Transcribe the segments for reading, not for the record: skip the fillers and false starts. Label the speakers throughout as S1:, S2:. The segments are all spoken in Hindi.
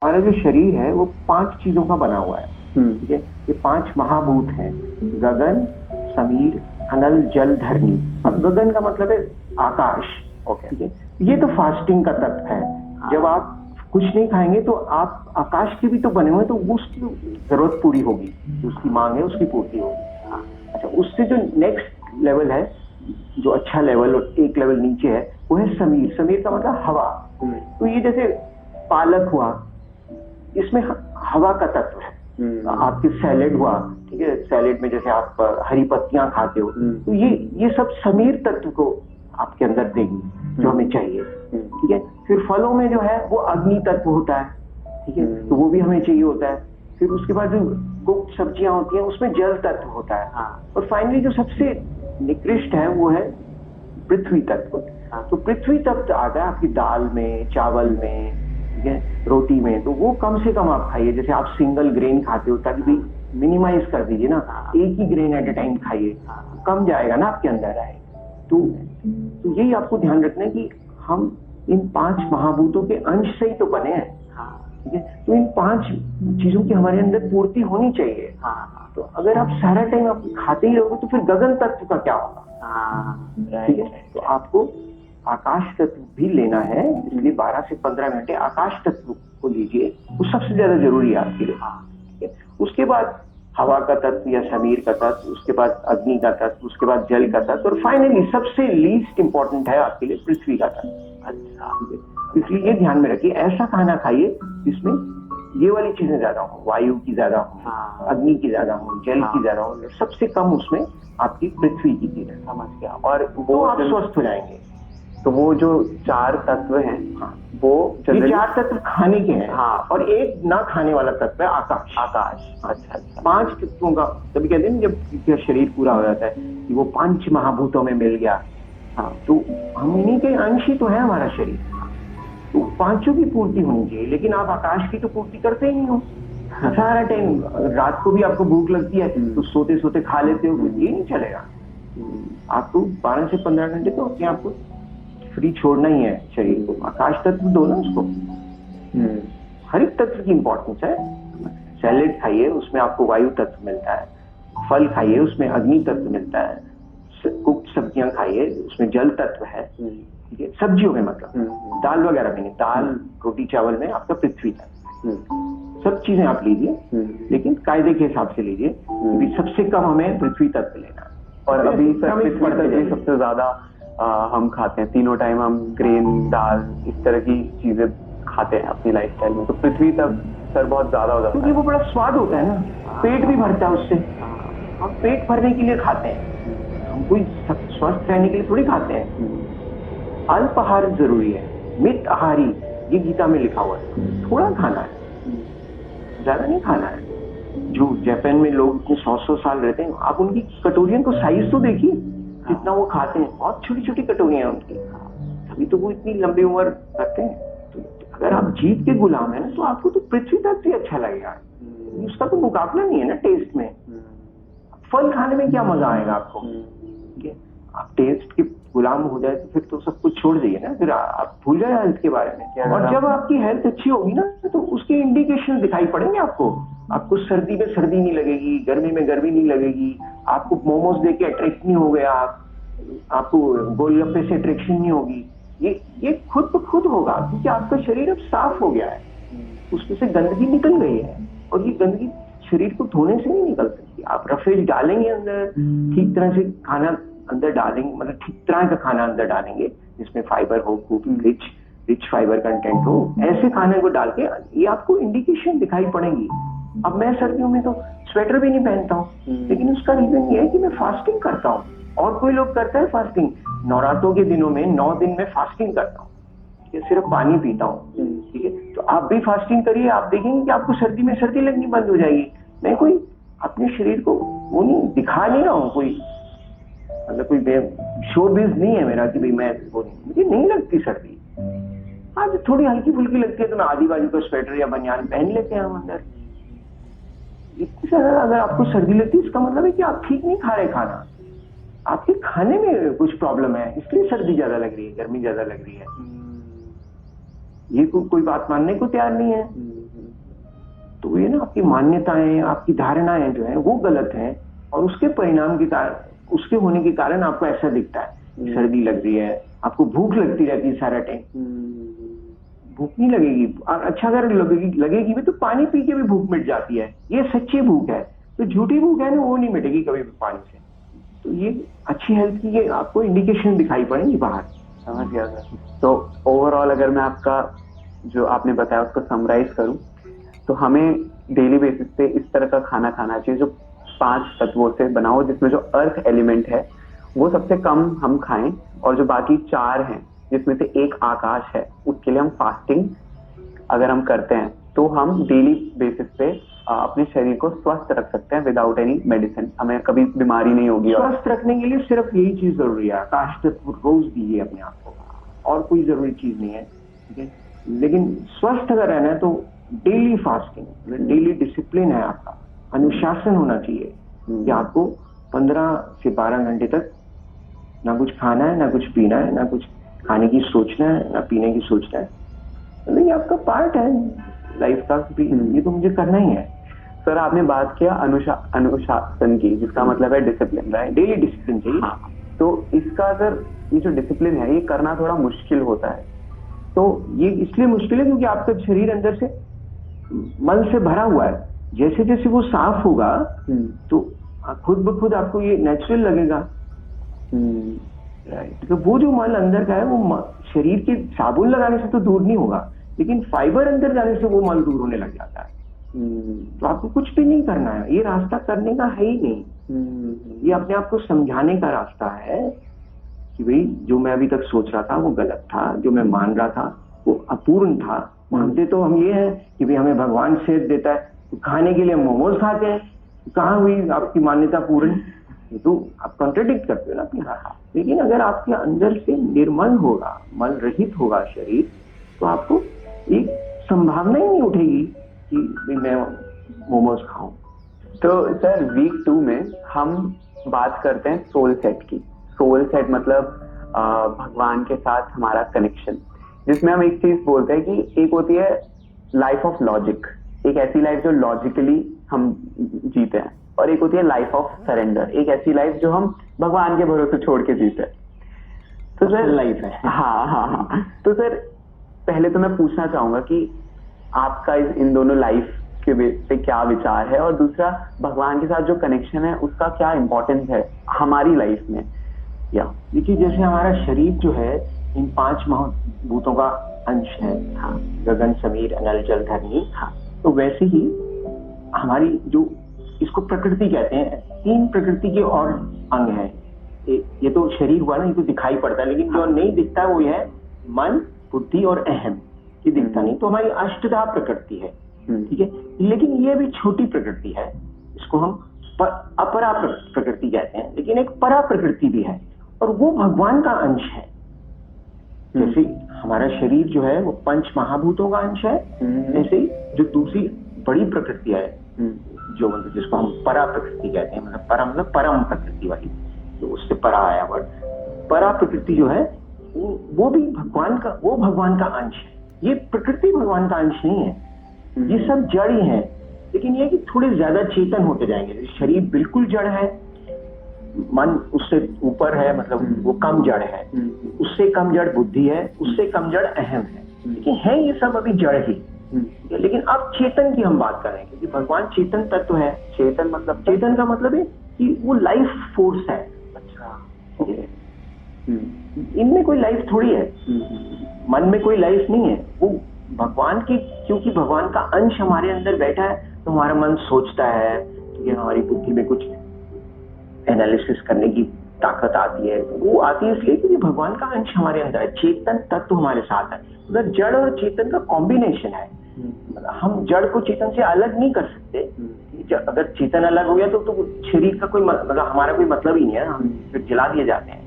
S1: हमारा जो शरीर है वो 5 चीजों का बना हुआ है। ठीक है, ये 5 महाभूत हैं, गगन, समीर, अनल, जल, धरणी। अब गगन का मतलब है आकाश। ठीक है, ये तो फास्टिंग का तत्व है। जब आप कुछ नहीं खाएंगे तो आप आकाश के भी तो बने हुए, तो उसकी जरूरत पूरी होगी, उसकी मांग है उसकी पूर्ति होगी। अच्छा, उससे जो नेक्स्ट लेवल है, जो अच्छा लेवल और एक लेवल नीचे है, वो है समीर। समीर का मतलब हवा। तो ये जैसे पालक हुआ, इसमें हवा का तत्व है। आपके सैलेड हुआ, ठीक है, सैलेड में जैसे आप हरी पत्तियां खाते हो, तो ये सब समीर तत्व को आपके अंदर देंगी जो हमें चाहिए। ठीक है, फिर फलों में जो है वो अग्नि तत्व होता है। ठीक है, तो वो भी हमें चाहिए होता है। फिर उसके बाद जो कुक सब्जियां होती हैं उसमें जल तत्व होता है। और फाइनली जो सबसे निकृष्ट है वो है पृथ्वी तत्व। तो पृथ्वी तत्व आता है आपकी दाल में, चावल में, ठीक है, रोटी में। तो वो कम से कम आप खाइए। जैसे आप सिंगल ग्रेन खाते हो, ताकि भी मिनिमाइज कर दीजिए ना, एक ही ग्रेन एट ए टाइम खाइए, कम जाएगा ना आपके अंदर आए। तो यही आपको ध्यान रखना है कि हम इन 5 महाभूतों के अंश से ही तो बने हैं। ठीक है, तो इन 5 चीजों की हमारे अंदर पूर्ति होनी चाहिए। तो अगर आप सारा टाइम आप खाते ही रहोगे तो फिर गगन तत्व का क्या होगा? ठीक है, तो आपको आकाश तत्व भी लेना है, इसलिए 12 से 15 घंटे आकाश तत्व को लीजिए, वो सबसे ज्यादा जरूरी है आपके लिए। ठीक है, उसके बाद हवा का तत्व या समीर का तत्व, उसके बाद अग्नि का तत्व, उसके बाद जल का तत्व, और फाइनली सबसे लीस्ट इंपॉर्टेंट है आपके लिए पृथ्वी का तत्व। अच्छा, इसलिए ये ध्यान में रखिए, ऐसा खाना खाइए जिसमें ये वाली चीजें ज्यादा हो, वायु की ज्यादा हो, अग्नि की ज्यादा हो, जल की ज्यादा हो, सबसे कम उसमें आपकी पृथ्वी की चीजें। समझ गया। और वो आप स्वस्थ हो जाएंगे।
S2: तो वो जो 4 तत्व हैं, वो
S1: ये 4 तत्व खाने के हैं। और एक ना खाने वाला तत्व है आकाश।
S2: अच्छा।
S1: 5 तत्वों का तभी कहते हैं जब शरीर पूरा हो जाता है कि वो 5 महाभूतों में मिल गया। तो हम इन्हीं के अंश ही तो है हमारा शरीर। तो 5 की पूर्ति होनी चाहिए, लेकिन आप आकाश की तो पूर्ति करते ही नहीं हो। सारा टाइम रात को भी आपको भूख लगती है तो सोते सोते खा लेते हो, ये नहीं चलेगा। आपको 12 से 15 घंटे तो अपने आपको फ्री छोड़ना ही है शरीर को। आकाश तत्व दो ना उसको। हर एक तत्व की इंपॉर्टेंस है। सैलेड खाइए, उसमें आपको वायु तत्व मिलता है। फल खाइए, उसमें अग्नि तत्व मिलता है। कुक सब्जियां खाइए, उसमें जल तत्व है। ठीक है, सब्जियों में मतलब दाल वगैरह में नहीं, दाल रोटी चावल में आपका पृथ्वी तत्व। सब चीजें आप लीजिए, लेकिन कायदे के हिसाब से लीजिए, क्योंकि सबसे कम हमें पृथ्वी तत्व लेना है।
S2: और अभी सबसे ज्यादा हम खाते हैं, तीनों टाइम हम ग्रेन, दाल, इस तरह की चीजें खाते हैं अपनी लाइफस्टाइल में, तो पृथ्वी तक सर बहुत ज्यादा हो जाता है।
S1: क्योंकि वो बड़ा स्वाद होता है ना, पेट भी भरता है उससे। हम पेट भरने के लिए खाते हैं, हम कोई स्वस्थ रहने के लिए थोड़ी खाते हैं। अल्पाहार जरूरी है, मित आहारी, ये गीता में लिखा हुआ है। थोड़ा खाना है, ज्यादा नहीं खाना है। जो जापान में लोग 100-100 साल रहते हैं, आप उनकी कटोरियों को साइज तो देखिए, जितना वो खाते हैं। बहुत छोटी छोटी कटोरियां उनकी, तभी तो वो इतनी लंबी उम्र रखते हैं। तो अगर आप जीत के गुलाम है ना, तो आपको तो पृथ्वी तत्व ही अच्छा लगेगा। उसका तो मुकाबला नहीं है ना टेस्ट में। फल खाने में क्या मजा आएगा आपको? ठीक है, आप टेस्ट के गुलाम हो जाए तो फिर तो सब कुछ छोड़ दीजिए ना, फिर आप भूल जाए हेल्थ के बारे में। और जब आपकी हेल्थ अच्छी होगी ना, तो उसके इंडिकेशन दिखाई पड़ेंगे आपको। आपको सर्दी में सर्दी नहीं लगेगी, गर्मी में गर्मी नहीं लगेगी, आपको मोमोज देख के अट्रैक्ट नहीं हो गया, आपको गोलगप्पे से अट्रैक्शन नहीं होगी। ये खुद ब खुद होगा, क्योंकि आपका शरीर अब साफ हो गया है, उसमें से गंदगी निकल गई है। और ये गंदगी शरीर को धोने से नहीं निकल सकती। आप रफेज डालेंगे अंदर, ठीक तरह से खाना अंदर डालेंगे, मतलब ठीक तरह का खाना अंदर डालेंगे जिसमें फाइबर हो, खूब रिच फाइबर कंटेंट हो, ऐसे खाने को डाल के ये आपको इंडिकेशन दिखाई पड़ेंगी। अब मैं सर्दियों में तो स्वेटर भी नहीं पहनता हूँ, लेकिन उसका रीजन ये है कि मैं फास्टिंग करता हूँ। और कोई लोग करता है फास्टिंग, नवरात्रों के दिनों में 9 दिन में फास्टिंग करता हूँ, सिर्फ पानी पीता हूँ। ठीक है, तो आप भी फास्टिंग करिए, आप देखेंगे कि आपको सर्दी में सर्दी लगनी बंद हो जाएगी। मैं कोई अपने शरीर को वो नहीं दिखा नहीं रहा हूँ, कोई मतलब कोई शोबिज नहीं है मेरा कि भाई मैं वो नहीं, मुझे नहीं लगती सर्दी। आज थोड़ी हल्की फुल्की लगती है तो मैं आधी बाजू का स्वेटर या बनियान पहन लेते हैं हम अंदर। इतनी ज्यादा अगर आपको सर्दी लगती है, इसका मतलब है कि आप ठीक नहीं खा रहे खाना, आपके खाने में कुछ प्रॉब्लम है, इसलिए सर्दी ज्यादा लग रही है, गर्मी ज्यादा लग रही है। ये कोई बात मानने को तैयार नहीं है। तो ये ना आपकी मान्यताएं, आपकी धारणाएं जो है वो गलत है, और उसके परिणाम के कारण, उसके होने के कारण आपको ऐसा दिखता है। सर्दी लग रही है, आपको भूख लगती रहती है सारा टाइम, भूख नहीं लगेगी। और अच्छा अगर लगेगी भी तो पानी पी के भी भूख मिट जाती है, ये सच्ची भूख है। तो झूठी भूख है ना, वो नहीं मिटेगी कभी भी पानी से। तो ये अच्छी हेल्थ की ये आपको इंडिकेशन दिखाई पड़ेंगी बाहर।
S2: समझ गया सर। तो ओवरऑल अगर मैं आपका जो आपने बताया उसको समराइज करूं, तो हमें डेली बेसिस पे इस तरह का खाना खाना चाहिए जो 5 तत्वों से बना हो, जिसमें जो अर्थ एलिमेंट है वो सबसे कम हम खाएं, और जो बाकी 4 हैं जिसमें से एक आकाश है, उसके लिए हम फास्टिंग अगर हम करते हैं तो हम डेली बेसिस पे अपने शरीर को स्वस्थ रख सकते हैं विदाउट एनी मेडिसिन। हमें कभी बीमारी नहीं होगी।
S1: स्वस्थ रखने के लिए सिर्फ यही चीज जरूरी है, आकाश तत्व रोज दीजिए अपने आप को, और कोई जरूरी चीज नहीं है, ठीक है। लेकिन स्वस्थ अगर रहना है तो डेली फास्टिंग, डेली डिसिप्लिन है आपका, अनुशासन होना चाहिए कि आपको 15 से 12 घंटे तक ना कुछ खाना है, ना कुछ पीना है, ना कुछ खाने की सोचना है, ना पीने की सोचना है। तो ये आपका पार्ट है लाइफ का, ये तो मुझे करना ही है।
S2: सर आपने बात किया अनुशासन की, जिसका मतलब है डिसिप्लिन, राइट?
S1: डेली डिसिप्लिन चाहिए।
S2: हाँ। तो इसका अगर ये जो डिसिप्लिन है ये करना थोड़ा मुश्किल होता है।
S1: तो ये इसलिए मुश्किल है क्योंकि आपका शरीर अंदर से मल से भरा हुआ है। जैसे जैसे वो साफ होगा तो खुद ब खुद आपको ये नेचुरल लगेगा, राइट। तो वो जो मल अंदर का है वो शरीर के साबुन लगाने से तो दूर नहीं होगा, लेकिन फाइबर अंदर जाने से वो मल दूर होने लग जाता है। तो आपको कुछ भी नहीं करना है, ये रास्ता करने का है ही नहीं। ये अपने आप को समझाने का रास्ता है कि भाई जो मैं अभी तक सोच रहा था वो गलत था, जो मैं मान रहा था वो अपूर्ण था। मानते तो हम ये हैं कि भाई हमें भगवान सेध देता है, तो खाने के लिए मोमोज खाते हैं, कहाँ हुई आपकी मान्यता पूर्ण? तो आप कॉन्ट्रडिक्ट करते हो ना अपनी। लेकिन अगर आपके अंदर से निर्मल होगा, मल रहित होगा शरीर, तो आपको एक संभावना ही नहीं उठेगी कि मैं मोमोज खाऊं।
S2: तो सर वीक 2 में हम बात करते हैं सोल सेट की। सोल सेट मतलब भगवान के साथ हमारा कनेक्शन, जिसमें हम एक चीज बोलते हैं कि एक होती है लाइफ ऑफ लॉजिक, एक ऐसी लाइफ जो लॉजिकली हम जीते हैं, और एक होती है लाइफ ऑफ सरेंडर, एक ऐसी लाइफ जो हम भगवान के भरोसे छोड़ के जीते हैं। तो सर
S1: लाइफ है।
S2: हाँ। तो सर पहले तो मैं पूछना चाहूंगा कि आपका इन दोनों लाइफ के पे क्या विचार है, और दूसरा भगवान के साथ जो कनेक्शन है उसका क्या इम्पोर्टेंस है हमारी लाइफ में। या
S1: देखिए, जैसे हमारा शरीर जो है इन 5 महाभूतों का अंश है,
S2: हाँ,
S1: गगन समीर अनल जल धरनी,
S2: हाँ,
S1: तो वैसे ही हमारी जो इसको प्रकृति कहते हैं, 3 प्रकृति के और अंग हैं। ये तो शरीर हुआ ना, ये तो दिखाई पड़ता है, लेकिन जो नहीं दिखता वो है मन, बुद्धि और अहम, ये दिखता नहीं। तो हमारी अष्टधा प्रकृति है, ठीक है। लेकिन ये भी छोटी प्रकृति है, इसको हम अपरा प्रकृति कहते हैं, लेकिन एक परा प्रकृति भी है, और वो भगवान का अंश है। जैसे हमारा शरीर जो है वो 5 महाभूतों का अंश है, ऐसे ही जो दूसरी बड़ी प्रकृति है, जो मतलब जिसको हम परा प्रकृति कहते हैं, मतलब परा मतलब परम प्रकृति वाली, तो उससे परा आया वर्ड। परा प्रकृति जो है वो भी भगवान का अंश है। ये प्रकृति भगवान का अंश नहीं है, ये सब जड़ ही है, लेकिन ये कि थोड़े ज्यादा चेतन होते जाएंगे। शरीर बिल्कुल जड़ है, मन उससे ऊपर है, मतलब वो कम जड़ है, उससे कम जड़ बुद्धि है, उससे कम जड़ अहम है, लेकिन है ये सब अभी जड़ ही। लेकिन अब चेतन की हम बात कर रहे हैं, क्योंकि भगवान चेतन तत्व है। चेतन का मतलब है कि वो लाइफ फोर्स है।
S2: अच्छा,
S1: इनमें कोई लाइफ थोड़ी है, मन में कोई लाइफ नहीं है, वो भगवान की, क्योंकि भगवान का अंश हमारे अंदर बैठा है, तो हमारा मन सोचता है, कि हमारी बुद्धि में कुछ एनालिसिस करने की ताकत आती है। वो आती है इसलिए क्योंकि भगवान का अंश हमारे अंदर है, चेतन तत्व हमारे साथ है। मतलब जड़ और चेतन का कॉम्बिनेशन है। हम जड़ को चेतन से अलग नहीं कर सकते। अगर चेतन अलग हो गया तो शरीर का कोई मतलब हमारा कोई मतलब ही नहीं है, हम फिर जला दिए जाते हैं।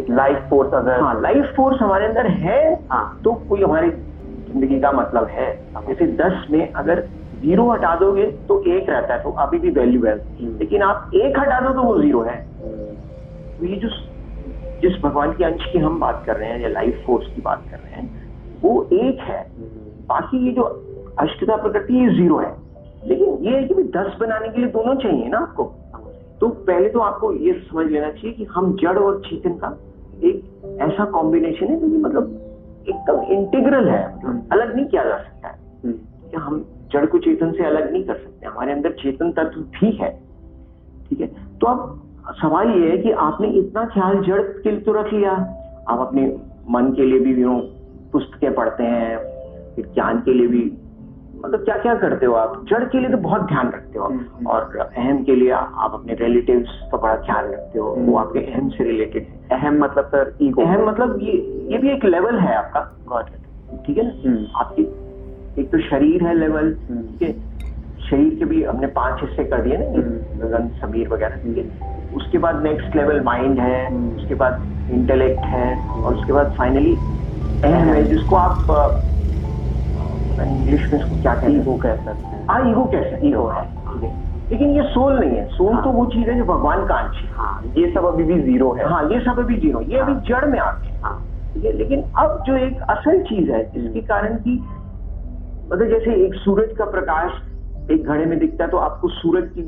S2: लाइफ फोर्स अगर
S1: लाइफ फोर्स हमारे अंदर है, तो कोई हमारी जिंदगी का मतलब है। जैसे 10 में अगर 0 हटा दोगे तो 1 रहता है, तो अभी भी वैल्यू है, लेकिन आप 1 हटा दो तो वो 0 है। तो ये जो जिस भगवान के अंश की हम बात कर रहे हैं या लाइफ फोर्स की बात कर रहे हैं, वो 1 है। बाकी ये जो अष्टधा प्रकृति ये 0 है, लेकिन ये है कि 10 बनाने के लिए दोनों चाहिए ना आपको। तो पहले तो आपको ये समझ लेना चाहिए कि हम जड़ और चेतन का एक ऐसा कॉम्बिनेशन है जो मतलब एकदम इंटीग्रल है, मतलब अलग नहीं किया जा सकता है। कि हम जड़ को चेतन से अलग नहीं कर सकते, हमारे अंदर चेतन तत्व भी है, ठीक है। तो अब सवाल ये है कि आपने इतना ख्याल जड़ के लिए तो रख लिया, आप अपने मन के लिए भी पुस्तकें पढ़ते हैं, फिर ज्ञान के लिए भी मतलब क्या क्या करते हो आप, जड़ के लिए तो बहुत ध्यान रखते हो, और अहम के लिए आप अपने रिलेटिव्स का बड़ा ख्याल रखते हो, वो आपके अहम से रिलेटेड है।
S2: अहम मतलब सर ईगो,
S1: अहम मतलब ये भी एक लेवल है आपका, ठीक है ना। आपकी एक तो शरीर है लेवल, ठीक है, शरीर के भी हमने 5 हिस्से कर दिए ना, गगन समीर वगैरह, ठीक है। उसके बाद नेक्स्ट लेवल माइंड है, उसके बाद इंटेलेक्ट है, और उसके बाद फाइनली अहम है, जिसको आप इंग्लिश में इसको क्या कहते हैं,
S2: ईगो कह सकते हैं।
S1: हाँ, ईगो कह सकते हो, है, ठीक है। लेकिन ये सोल नहीं है, सोल तो वो चीज है जो भगवान का अंश है।
S2: हाँ, ये सब अभी भी जीरो है।
S1: हाँ, ये सब अभी जीरो, ये अभी जड़ में आते हैं, ठीक है। लेकिन अब जो एक असल चीज है जिसके कारण की मतलब जैसे एक सूरज का प्रकाश एक घड़े में दिखता है तो आपको सूरज की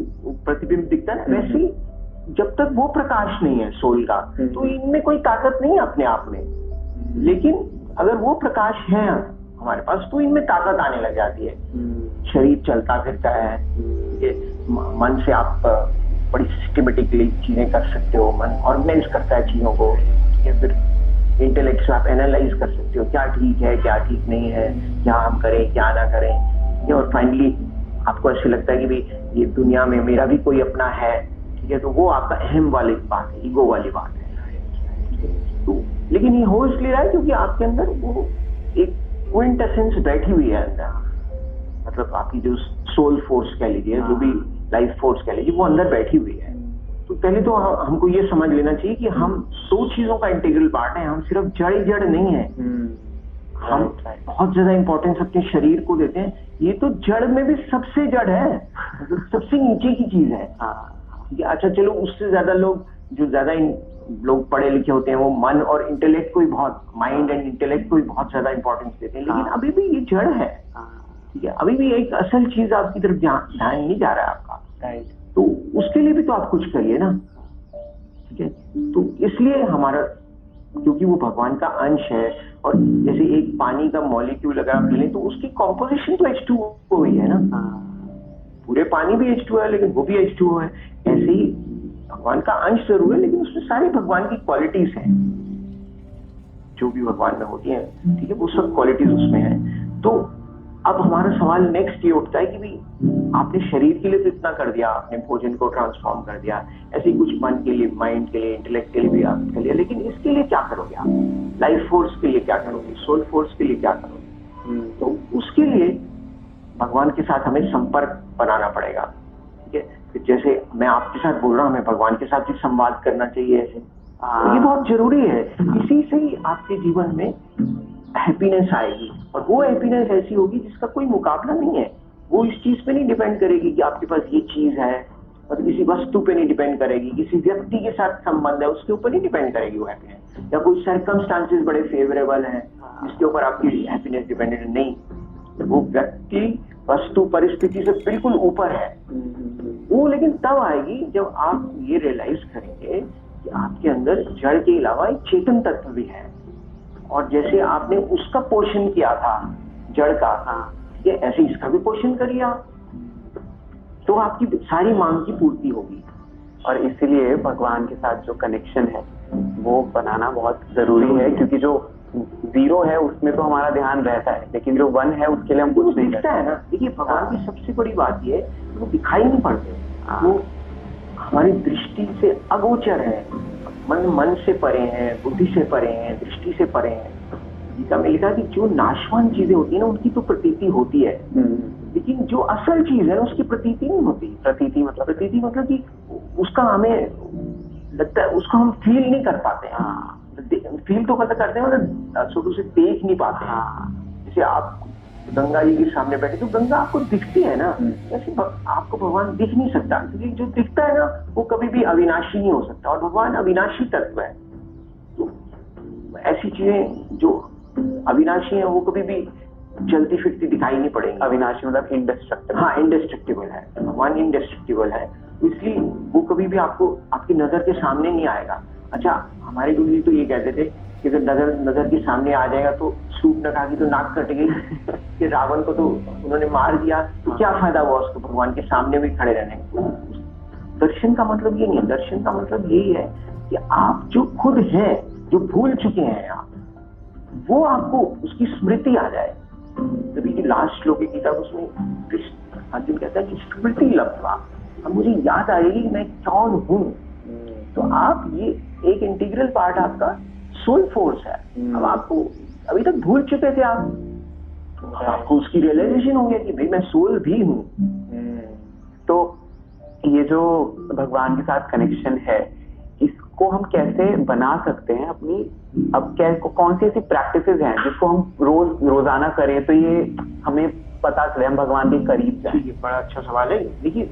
S1: प्रतिबिंब दिखता है ना, वैसे ही जब तक वो प्रकाश नहीं है सोल का, तो इनमें कोई ताकत नहीं है अपने आप में। लेकिन अगर वो प्रकाश है हमारे पास तो इनमें ताकत आने लग जाती है। शरीर चलता फिरता है, मन से आप बड़ी सिस्टमेटिकली चीजें कर सकते हो, मन ऑर्गेनाइज करता है चीजों को, ठीक है। फिर इंटेलेक्ट से आप एनालाइज कर सकते हो क्या ठीक है क्या ठीक नहीं है, क्या हम करें क्या ना करें, और फाइनली आपको ऐसे लगता है कि भाई ये दुनिया में मेरा भी कोई अपना है, ठीक है। तो वो आपका अहम वाली बात है, ईगो वाली बात है। तो लेकिन ये हो इसलिए रहा है क्योंकि आपके अंदर वो एक क्विंटेसेंस बैठी हुई है अंदर, मतलब आपकी जो सोल फोर्स कह लीजिए, जो भी लाइफ फोर्स कह लीजिए, वो अंदर बैठी हुई है। तो पहले तो हमको ये समझ लेना चाहिए कि हम 2 चीजों का इंटीग्रल पार्ट है, हम सिर्फ जड़ ही जड़ नहीं है। हम बहुत ज्यादा इंपॉर्टेंस अपने शरीर को देते हैं, ये तो जड़ में भी सबसे जड़ है, सबसे नीचे की चीज है। अच्छा चलो, उससे ज्यादा लोग जो ज्यादा लोग पढ़े लिखे होते हैं वो मन और इंटेलेक्ट को ही बहुत, माइंड एंड इंटेलेक्ट को ही बहुत ज्यादा इंपॉर्टेंस देते हैं, लेकिन अभी भी ये जड़ है, ठीक है। अभी भी एक असल चीज आपकी तरफ ध्यान नहीं जा रहा है आपका, तो उसके लिए भी तो आप कुछ करिए ना, ठीक है। तो इसलिए हमारा, क्योंकि वो भगवान का अंश है, और जैसे एक पानी का मॉलिक्यूल अगर आप लें तो उसकी कॉम्पोजिशन तो H2O ही है ना, पूरे पानी भी H2O है लेकिन वो भी H2O है। ऐसे ही भगवान का अंश जरूर है लेकिन उसमें सारी भगवान की क्वालिटीज हैं, जो भी भगवान में होती है, ठीक है, वो सब क्वालिटीज उसमें है। तो अब हमारा सवाल नेक्स्ट ये उठता है कि भाई आपने शरीर के लिए तो इतना कर दिया, आपने भोजन को ट्रांसफॉर्म कर दिया, ऐसे ही कुछ मन के लिए, माइंड के लिए, इंटेलेक्ट के लिए भी आप कर लिया, लेकिन इसके लिए क्या करोगे आप, लाइफ फोर्स के लिए क्या करोगे, सोल फोर्स के लिए क्या करोगे? तो उसके लिए भगवान के साथ हमें संपर्क बनाना पड़ेगा, ठीक है। जैसे मैं आपके साथ बोल रहा हूँ, हमें भगवान के साथ भी संवाद करना चाहिए ऐसे, ये बहुत जरूरी है। इसी से ही आपके जीवन में हैप्पीनेस आएगी, और वो हैप्पीनेस ऐसी होगी जिसका कोई मुकाबला नहीं है। वो इस चीज पे नहीं डिपेंड करेगी कि आपके पास ये चीज है, और किसी वस्तु पे नहीं डिपेंड करेगी, किसी व्यक्ति के साथ संबंध है उसके ऊपर नहीं डिपेंड करेगी वो हैप्पीनेस, या कोई सर्कमस्टांसेस बड़े फेवरेबल हैं जिसके ऊपर आपकी हैप्पीनेस डिपेंडेंट नहीं। वो व्यक्ति, वस्तु, परिस्थिति से बिल्कुल ऊपर है वो, लेकिन तब आएगी जब आप ये रियलाइज करेंगे कि आपके अंदर जड़ के अलावा एक चेतन तत्व भी है, और जैसे आपने उसका पोषण किया था जड़ का, ये ऐसे इसका भी पोषण करिए आप, तो आपकी सारी मांग की पूर्ति होगी।
S2: और इसीलिए भगवान के साथ जो कनेक्शन है वो बनाना बहुत जरूरी है, क्योंकि जो 0 है उसमें तो हमारा ध्यान रहता है, लेकिन जो 1 है उसके लिए हम कुछ नहीं
S1: दिखता है ना। देखिए भगवान की सबसे बड़ी बात ये वो दिखाई नहीं पड़ते, वो हमारी दृष्टि से अगोचर है, मन से परे हैं, बुद्धि से परे हैं, दृष्टि से परे हैं। गीता में लिखा कि जो नाशवान चीजें होती है ना उनकी तो प्रतीति होती है, लेकिन जो असल चीज है उसकी प्रतीति नहीं होती। प्रतीति मतलब कि उसका हमें लगता है, उसको हम फील नहीं कर पाते हैं। फील तो मतलब करते हैं, मतलब छोटू से देख नहीं पाते हैं। जैसे आप गंगा जी के सामने बैठे तो गंगा आपको दिखती है ना, ऐसे आपको भगवान दिख नहीं सकता, क्योंकि जो दिखता है ना वो कभी भी अविनाशी नहीं हो सकता, और भगवान अविनाशी तत्व है। तो ऐसी चीजें जो अविनाशी है वो कभी भी चलती फिरती दिखाई नहीं पड़ेंगी।
S2: अविनाशी मतलब इंडेस्ट्रक्टिबल।
S1: हाँ, इंडेस्ट्रक्टिबल है, भगवान इंडेस्ट्रक्टिबल है, इसलिए वो कभी भी आपको आपकी नजर के सामने नहीं आएगा। अच्छा, हमारे गुरु जी तो ये कहते थे कि अगर नजर के सामने आ जाएगा तो सूप न खा की तो नाक कट गई कि रावण को तो उन्होंने मार दिया, तो क्या फायदा हुआ उसको भगवान के सामने भी खड़े रहने का। दर्शन का मतलब ये नहीं है, दर्शन का मतलब यही है कि आप जो खुद हैं, जो भूल चुके हैं आप, वो आपको उसकी स्मृति आ जाए। तभी जो लास्ट श्लोक है गीता, उसमें अर्जुन कहता है कि स्मृति लब्ध्वा, अब मुझे याद आएगी कि मैं कौन हूँ। तो आप ये एक इंटीग्रल पार्ट आपका सोल फोर्स है। अब आपको अभी तक भूल चुके थे आप, तो आपको उसकी रियलाइजेशन हो गया कि भाई मैं सोल भी हूँ।
S2: तो ये जो भगवान के साथ कनेक्शन है, इसको हम कैसे बना सकते हैं अपनी, अब कौन सी ऐसी प्रैक्टिसेस हैं जिसको हम रोजाना करें तो ये हमें पता चले हम भगवान के करीब जाएं?
S1: ये बड़ा अच्छा सवाल है। देखिए,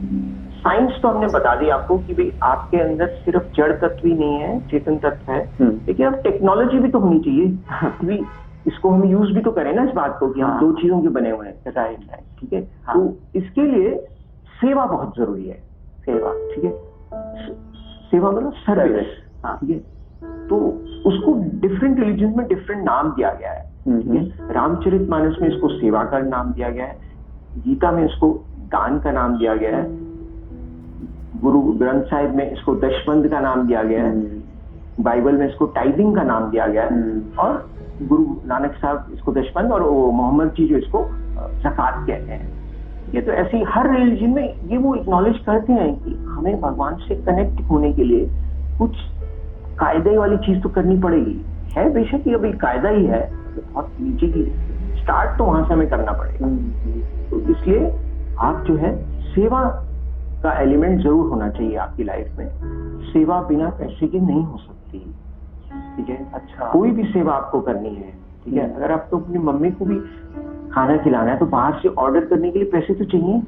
S1: साइंस तो हमने बता दी आपको कि भाई आपके अंदर सिर्फ जड़ तत्व ही नहीं है, चेतन तत्व है, लेकिन अब टेक्नोलॉजी भी तो होनी चाहिए। इसको हम यूज भी तो करें ना इस बात को कि हम दो चीजों के बने हुए हैं।
S2: राइट,
S1: ठीक है। तो इसके लिए सेवा बहुत जरूरी है। सेवा, ठीक है, सेवा मतलब सर्विस। ठीक है, तो उसको डिफरेंट रिलीजन में डिफरेंट नाम दिया गया है। ठीक है, रामचरितमानस में इसको सेवा का नाम दिया गया है, गीता में इसको दान का नाम दिया गया है, गुरु ग्रंथ साहिब में इसको दशबंध का नाम दिया गया है, बाइबल में इसको टाइजिंग का नाम दिया गया है, और गुरु नानक साहब इसको दशबंध, और मोहम्मद जी जो इसको ज़कात कहते हैं। ये तो ऐसी हर रिलीजन में ये वो एक्नॉलेज करते हैं कि हमें भगवान से कनेक्ट होने के लिए कुछ कायदे वाली चीज तो करनी पड़ेगी। है बेशक ये अभी कायदा ही है, तो बहुत नीचे की स्टार्ट तो वहां से हमें करना पड़ेगा। तो इसलिए आप जो है सेवा का एलिमेंट जरूर होना चाहिए आपकी लाइफ में। सेवा बिना पैसे के नहीं हो सकती। ठीक है, अच्छा, कोई भी सेवा आपको करनी है, ठीक है, अगर आपको अपनी मम्मी को भी खाना खिलाना है तो बाहर से ऑर्डर करने के लिए पैसे तो चाहिए।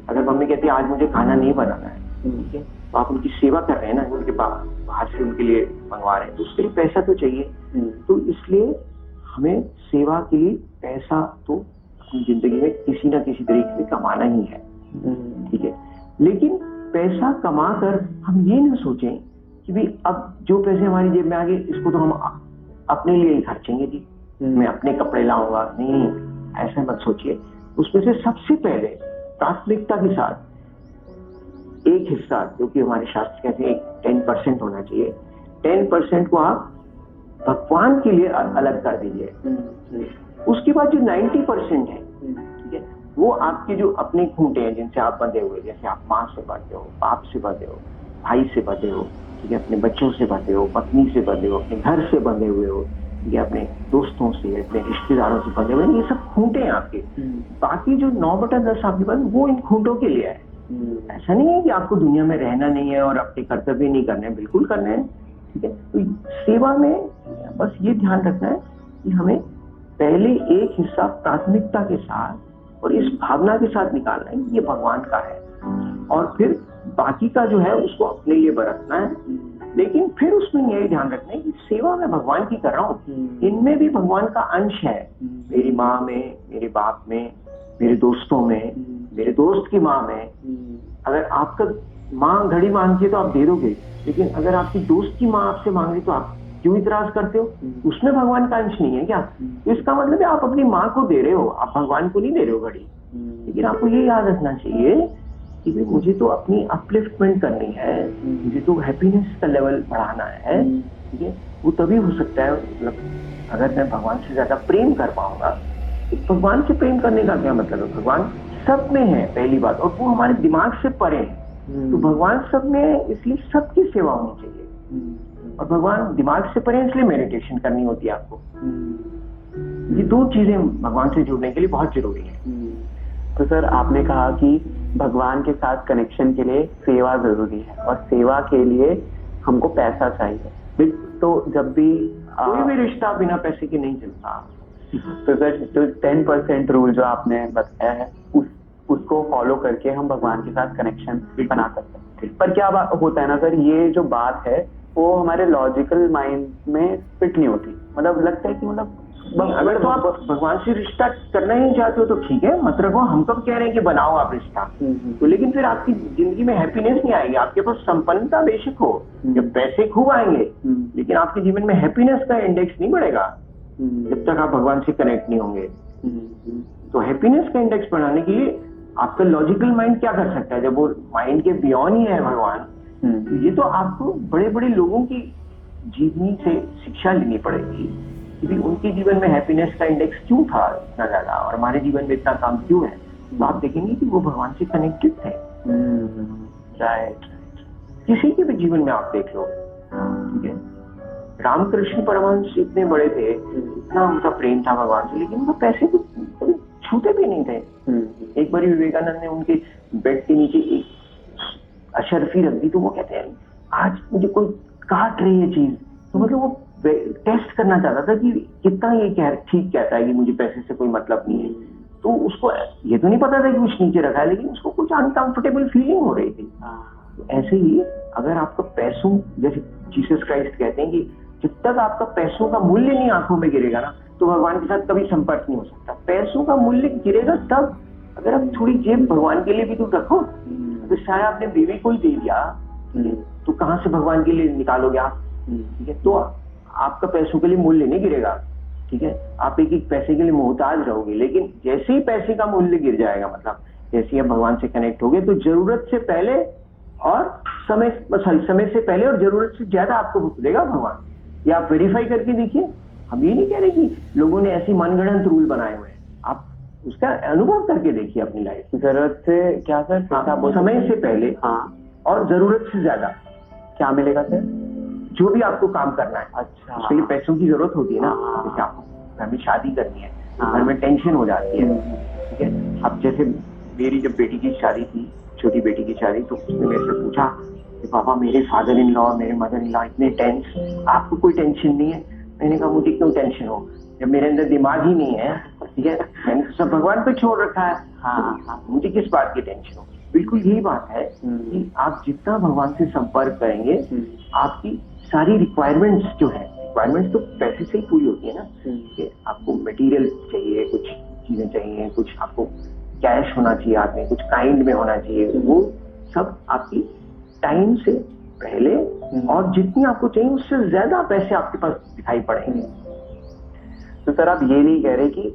S1: अगर मम्मी कहती है आज मुझे खाना नहीं बनाना है, ठीक है, तो आप उनकी सेवा कर रहे हैं ना, उनके बाहर से उनके लिए मंगवा रहे हैं, तो उसके लिए पैसा तो चाहिए। तो इसलिए हमें सेवा के लिए पैसा तो अपनी जिंदगी में किसी ना किसी तरीके से कमाना ही है। ठीक है, लेकिन पैसा कमा कर हम ये ना सोचें कि भाई अब जो पैसे हमारी जेब में आ गए इसको तो हम अपने लिए ही खर्चेंगे जी, मैं अपने कपड़े लाऊंगा, नहीं, ऐसा मत सोचिए। उसमें से सबसे पहले प्राथमिकता के साथ एक हिस्सा, जो कि हमारे शास्त्र कहते हैं 10% होना चाहिए, 10% को आप भगवान के लिए अलग कर दीजिए। उसके बाद जो 90% है, ठीक है, वो आपके जो अपने खूंटे हैं जिनसे आप बंधे हुए, जैसे आप माँ से बंधे हो, बाप से बंधे हो, भाई से बंधे हो, ठीक है, अपने बच्चों से बंधे हो, पत्नी से बंधे हो, अपने घर से बंधे हुए हो, या अपने दोस्तों से, अपने रिश्तेदारों से बंधे हुए, ये सब खूंटे हैं आपके। बाकी जो 9/10 आपके पास, वो इन खूंटों के लिए है। ऐसा नहीं है कि आपको दुनिया में रहना नहीं है और अपने कर्तव्य नहीं करने हैं, बिल्कुल करने हैं। ठीक है, तो सेवा में बस ये ध्यान रखना है कि हमें पहले एक हिस्सा प्राथमिकता के साथ और इस भावना के साथ निकालना है, ये भगवान का है, और फिर बाकी का जो है उसको अपने लिए बरतना है। लेकिन फिर उसमें यही ध्यान रखना है कि सेवा मैं भगवान की कर रहा हूँ, इनमें भी भगवान का अंश है। मेरी माँ में, मेरे बाप में, मेरे दोस्तों में, मेरे दोस्त की माँ में। अगर आपका माँ घड़ी मांगती है तो आप दे दोगे, लेकिन अगर आपकी दोस्त की माँ आपसे मांग रही तो आप क्यों इतराज करते हो? उसमें भगवान का अंश नहीं है क्या? तो इसका मतलब है आप अपनी माँ को दे रहे हो, आप भगवान को नहीं दे रहे हो घड़ी। लेकिन आपको ये याद रखना चाहिए कि भाई मुझे तो अपनी अपलिफ्टमेंट करनी है, मुझे तो हैप्पीनेस का लेवल बढ़ाना है। ठीक है, वो तभी हो सकता है, मतलब अगर मैं भगवान से ज्यादा प्रेम कर पाऊंगा। तो भगवान से प्रेम करने का क्या मतलब है? भगवान सब में है पहली बात, और वो हमारे दिमाग से परे है। तो भगवान सब में है, इसलिए सबकी सेवा होनी चाहिए। और भगवान दिमाग से परे, इसलिए मेडिटेशन करनी होती है आपको। ये दो चीजें भगवान से जुड़ने के लिए बहुत जरूरी है।
S2: तो सर, आपने कहा कि भगवान के साथ कनेक्शन के लिए सेवा जरूरी है, और सेवा के लिए हमको पैसा चाहिए। तो जब भी
S1: कोई भी रिश्ता बिना पैसे के नहीं चलता।
S2: तो सर, जो 10% रूल जो आपने बताया है, उसको फॉलो करके हम भगवान के साथ कनेक्शन बना सकते हैं। पर क्या होता है ना सर, ये जो बात है वो हमारे लॉजिकल माइंड में फिट नहीं होती। मतलब लगता है कि मतलब
S1: अगर तो आप भगवान से रिश्ता करना ही चाहते हो तो ठीक है, मत रखो। हम कब कह रहे हैं कि बनाओ आप रिश्ता, तो लेकिन फिर आपकी जिंदगी में हैप्पीनेस नहीं आएगी। आपके पास संपन्नता बेशक हो, जब पैसे खूब आएंगे, लेकिन आपके जीवन में हैप्पीनेस का इंडेक्स नहीं बढ़ेगा जब तक आप भगवान से कनेक्ट नहीं होंगे। तो हैप्पीनेस का इंडेक्स बढ़ाने के लिए आपका लॉजिकल माइंड क्या कर सकता है? जब वो माइंड के बियॉन्ड ही है भगवान, तो ये तो आपको बड़े बड़े लोगों की जीवनी से शिक्षा लेनी पड़ेगी कि उनके जीवन में हैप्पीनेस का इंडेक्स क्यों था इतना ज्यादा और हमारे जीवन में इतना काम क्यों है। तो आप देखेंगे कि वो भगवान से कनेक्टेड थे।
S2: राइट।
S1: किसी के भी जीवन में आप देख लो, ठीक है, रामकृष्ण परमहंस इतने बड़े थे, इतना उनका प्रेम था भगवान से, लेकिन वो पैसे को छूते भी नहीं थे। एक बार विवेकानंद ने उनके बेड के नीचे एक अशर्फी रख दी, तो वो कहते हैं आज मुझे कोई काट रही है चीज, तो मतलब वो टेस्ट करना चाहता था कि कितना ये ठीक कहता है कि मुझे पैसे से कोई मतलब नहीं है। तो उसको ये तो नहीं पता था कि कुछ नीचे रखा है, लेकिन उसको कुछ अनकंफर्टेबल फीलिंग हो रही थी। तो ऐसे ही अगर आपका पैसों, जैसे जीसस क्राइस्ट कहते हैं कि जब तक आपका पैसों का मूल्य नहीं आंखों में गिरेगा ना, तो भगवान के साथ कभी संपर्क नहीं हो सकता। पैसों का मूल्य गिरेगा तब, अगर आप थोड़ी जेब भगवान के लिए भी तो रखो। अगर शायद आपने बीवी को ही दे दिया, तो कहाँ से भगवान के लिए निकालोगे आप? ठीक है, तो आपका पैसों के लिए मूल्य नहीं गिरेगा। ठीक है, आप एक एक पैसे के लिए मोहताज रहोगे, लेकिन जैसे ही पैसे का मूल्य गिर जाएगा, मतलब जैसे ही आप भगवान से कनेक्ट होगे, तो जरूरत से पहले और समय से पहले और जरूरत से ज्यादा आपको देगा भगवान। ये आप वेरीफाई करके देखिए। हम ये नहीं कह रहे कि लोगों ने ऐसी मनगढ़ंत रूल बनाए हुए हैं, आप उसका अनुभव करके देखिए अपनी लाइफ।
S2: जरूरत से क्या सर?
S1: समय से पहले, हाँ, और जरूरत से ज्यादा
S2: क्या मिलेगा सर?
S1: जो भी आपको काम करना है।
S2: अच्छा,
S1: उसके लिए पैसों की जरूरत होती है ना। जैसे आपको घर में शादी करनी है, घर में टेंशन हो जाती है। ठीक है, अब जैसे मेरी जब बेटी की शादी थी, छोटी बेटी की शादी, तो उसने मेरे से पूछा कि पापा मेरे फादर इन लॉ, मेरे मदर इन लॉ इतने टेंस, आपको कोई टेंशन नहीं है? मैंने कहा मुझे क्यों टेंशन हो, जब मेरे अंदर दिमाग ही नहीं है। ठीक है, मैंने सब भगवान पे छोड़ रखा है। हाँ, मुझे किस बात की टेंशन हो? बिल्कुल यही बात है कि आप जितना भगवान से संपर्क करेंगे, आपकी सारी रिक्वायरमेंट्स जो है, रिक्वायरमेंट्स तो पैसे से ही पूरी होती है ना। कि आपको मटेरियल चाहिए, कुछ चीजें चाहिए, कुछ आपको कैश होना चाहिए, हाथ में कुछ काइंड में होना चाहिए, वो सब आपकी टाइम से पहले और जितनी आपको चाहिए उससे ज्यादा पैसे आपके पास दिखाई पड़ेंगे।
S2: तो सर आप ये नहीं कह रहे कि